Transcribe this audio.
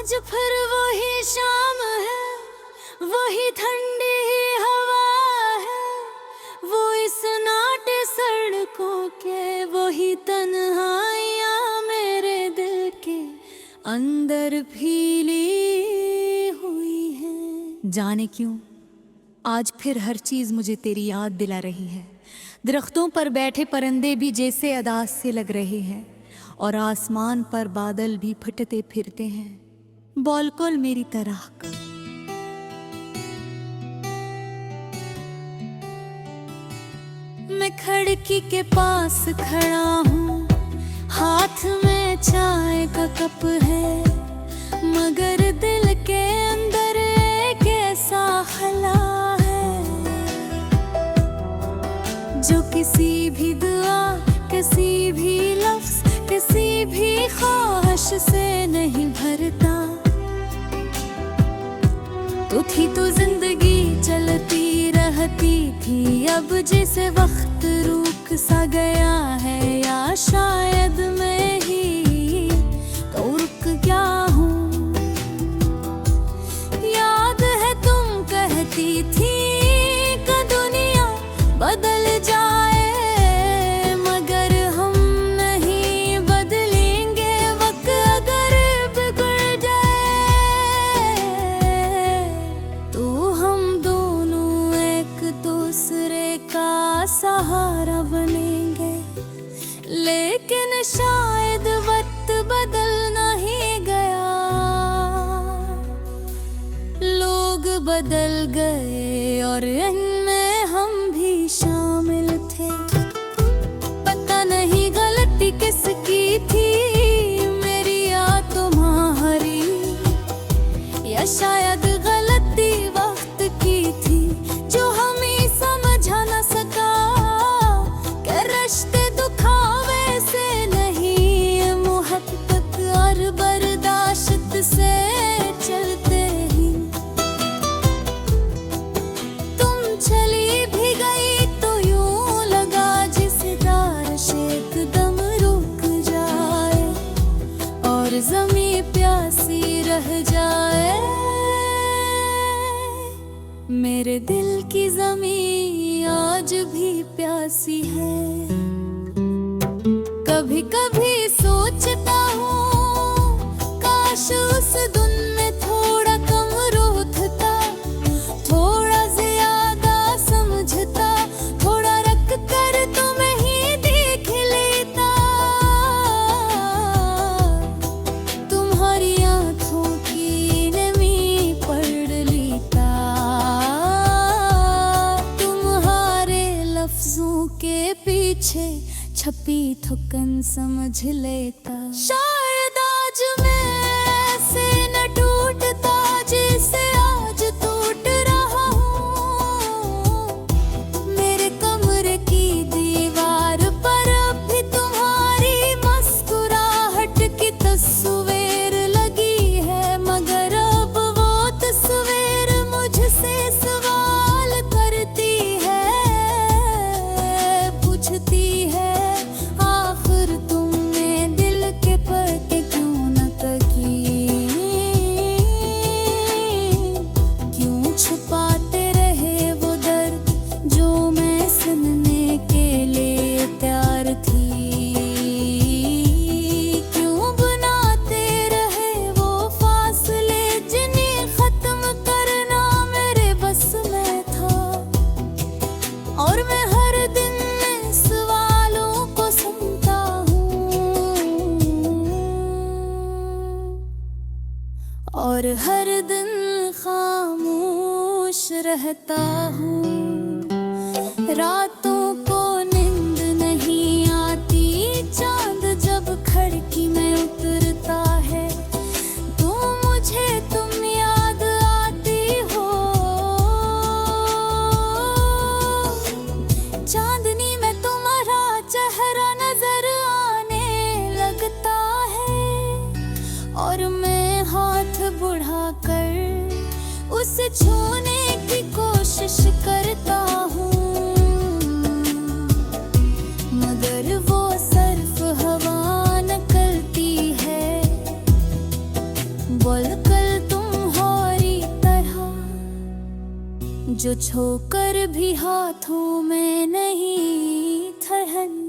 आज फिर वही शाम है, वही ठंडी हवा है, वो इस नाटे सड़कों के वही तन्हाइयाँ मेरे दिल के अंदर फैली हुई हैं। जाने क्यों आज फिर हर चीज मुझे तेरी याद दिला रही है। दरख्तों पर बैठे परिंदे भी जैसे अदास से लग रहे हैं और आसमान पर बादल भी फटते फिरते हैं बॉलकोल मेरी तरह। मैं खिड़की के पास खड़ा हूँ, हाथ में चाय का कप है, मगर दिल के अंदर एक ऐसा खला है जो किसी भी दुआ, किसी भी लफ्ज, किसी भी ख्वाहिश से नहीं भरता। तो थी तो जिंदगी चलती रहती थी, अब जैसे वक्त रुक सा गया है, या शायद मैं ही तो रुक गया हूँ। याद है तुम कहती थी कि दुनिया बदल जाए, मगर हम नहीं बदलेंगे, वक्त अगर बिगड़ जाए तो हम दोनों एक दूसरे का सहारा बनेंगे। लेकिन शायद वक्त बदल नहीं गया, लोग बदल गए और इनमें हम भी शामिल थे। पता नहीं गलती किसकी थी, मेरी या तुम्हारी, या शायद गलती वक्त की थी जो हम ही समझा न सका कि रिश्ते दुखावे से नहीं, मोहब्बत और बर्दाश्त से चलते ही। तुम चली भी गई तो यूं लगा जिसे बारिश एकदम रुक जाए और ज़मीं प्यासी रह जाए। मेरे दिल की ज़मीं आज भी प्यासी है। कभी कभी सोचता हूँ काश उस दिन में थोड़ा कम रोता, थोड़ा ज्यादा समझता, थोड़ा रख कर तुम्हें ही देख लेता। तुम्हारी आँखों की नमी पढ़ लेता, तुम्हारे लफ्जों के पीछे छपी थुकन समझ लेता। शायद आज मैं ऐसे न टूटता जैसे आज टूट रहा हूँ। मेरे कमरे की दीवार पर अब भी तुम्हारी मुस्कुराहट की तस्वीर लगी है, मगर अब वो तस्वीर मुझसे सवाल करती है, पूछती है आखिर तुमने दिल के पर्दे क्यों न तकी, क्यों छुपाते रहे वो दर्द जो मैं सुनने के लिए तैयार थी, क्यों बनाते रहे वो फासले जिन्हें खत्म करना मेरे बस में था। और मैं हर दिन सवालों को सुनता हूँ और हर दिन खामोश रहता हूँ। रातों को नींद नहीं आती, चांद जब खिड़की में उतरता है तो मुझे तुम याद आती हो। चांदनी में तुम्हारा चेहरा नजर आने लगता है और मैं हाथ बढ़ाकर उसे छूने की कोशिश करता हूँ, मगर वो सिर्फ हवा निकलती है। बोल जो छोकर भी हाथों में नहीं ठहरने